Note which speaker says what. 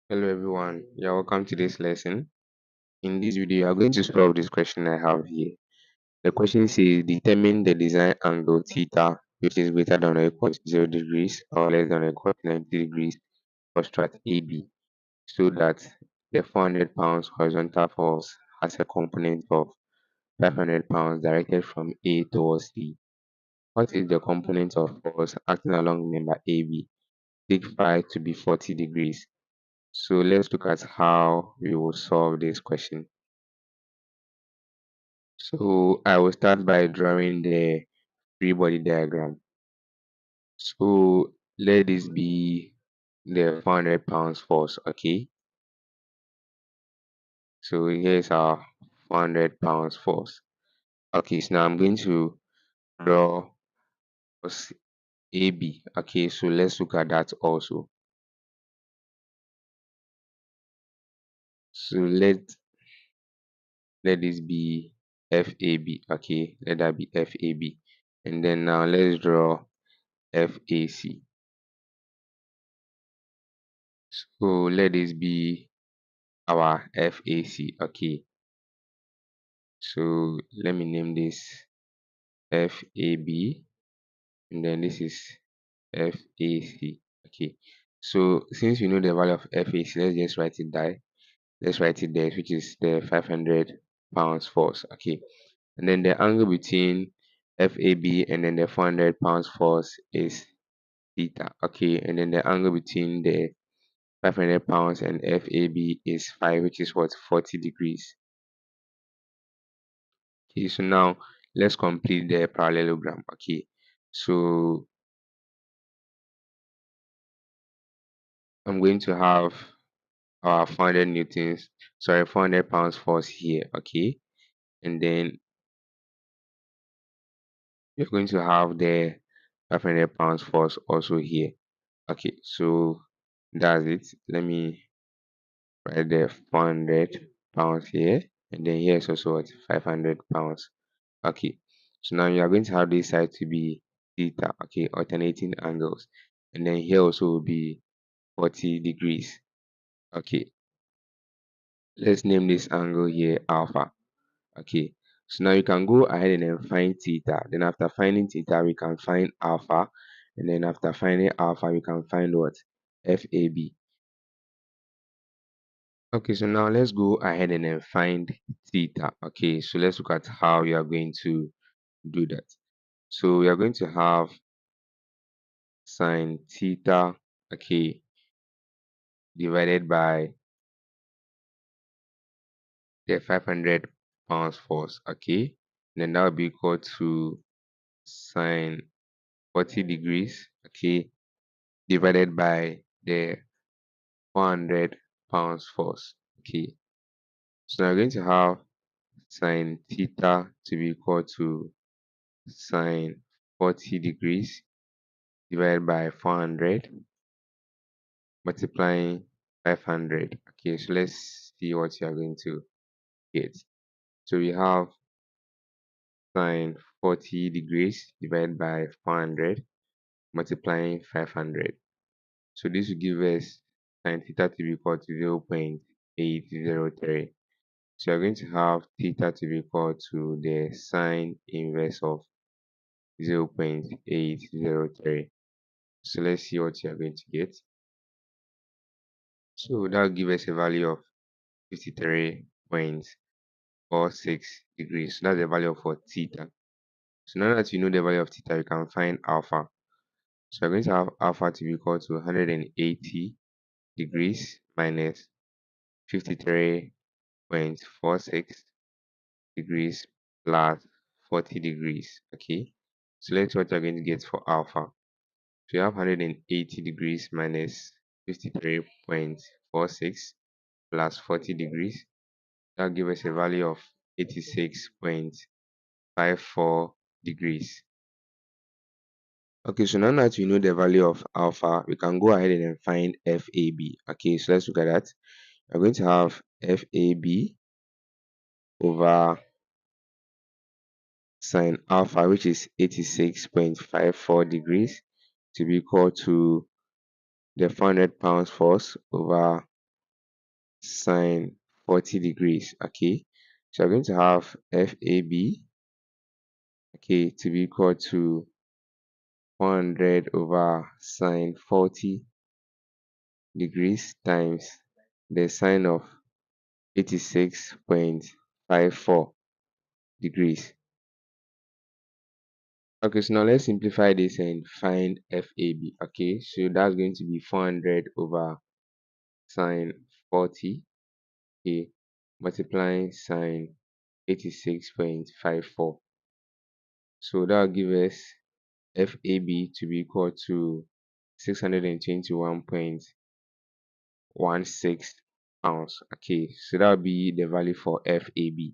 Speaker 1: Hello everyone, you're welcome to this lesson. In this video, you are going to solve this question I have here. The question says determine the design angle theta which is greater than or equal to 0 degrees or less than or equal to 90 degrees for strat AB so that the 400 pounds horizontal force has a component of 500 pounds directed from A towards C. What is the component of force acting along member AB? Take phi to be 40 degrees. So let's look at how we will solve this question. So I will start by drawing the free body diagram. So let this be the 400 pounds force, okay? So here's our 400 pounds force. Okay, so now I'm going to draw force AB. Okay, so let's look at that also. So let this be FAB. Okay, let that be FAB. And then now let's draw FAC. So let this be our FAC. Okay, so let me name this FAB and then this is FAC. Okay, so since we know the value of FAC, let's just write it there. Let's write it there, which is the 500 pounds force. Okay, and then the angle between FAB and then the 400 pounds force is theta. Okay, and then the angle between the 500 pounds and FAB is phi, which is what, 40 degrees. Okay, so now let's complete the parallelogram. Okay, so I'm going to have our 400 pounds force here. Okay, and then you're going to have the 500 pounds force also here. Okay, so that's it. Let me write the 400 pounds here, and then here is also what, 500 pounds. Okay, so now you are going to have this side to be theta. Okay, alternating angles, and then here also will be 40 degrees. Okay, let's name this angle here alpha. Okay, so now you can go ahead and then find theta. Then after finding theta, we can find alpha, and then after finding alpha, we can find what, FAB. Okay, so now let's go ahead and then find theta. Okay, so let's look at how you are going to do that. So we are going to have sine theta, okay, divided by the 500 pounds force. Okay, then that will be equal to sine 40 degrees, okay, divided by the 400 pounds force. Okay, so now we're going to have sine theta to be equal to sine 40 degrees divided by 400 multiplying 500. Okay, so let's see what you are going to get. So we have sine 40 degrees divided by 400 multiplying 500. So this will give us sine theta to be equal to 0.803. So you're going to have theta to be equal to the sine inverse of 0.803. So let's see what you're going to get. So that will give us a value of 53.46 degrees. So that's the value of what, theta. So now that you know the value of theta, you can find alpha. So we're going to have alpha to be equal to 180 degrees minus 53.46 degrees plus 40 degrees. Okay, so let's see what you're going to get for alpha. So you have 180 degrees minus 53.46 plus 40 degrees. That gives us a value of 86.54 degrees. Okay, so now that we know the value of alpha, we can go ahead and then find FAB. Okay, so let's look at that. We're going to have FAB over sine alpha, which is 86.54 degrees, to be equal to the 400 pounds force over sine 40 degrees. Okay, so we're going to have FAB, okay, to be equal to 100 over sine 40 degrees times the sine of 86.54 degrees. Okay, so now let's simplify this and find FAB. Okay, so that's going to be 400 over sine 40, okay, multiplying sine 86.54. So that will give us FAB to be equal to 621.16 pounds. Okay, so that will be the value for FAB.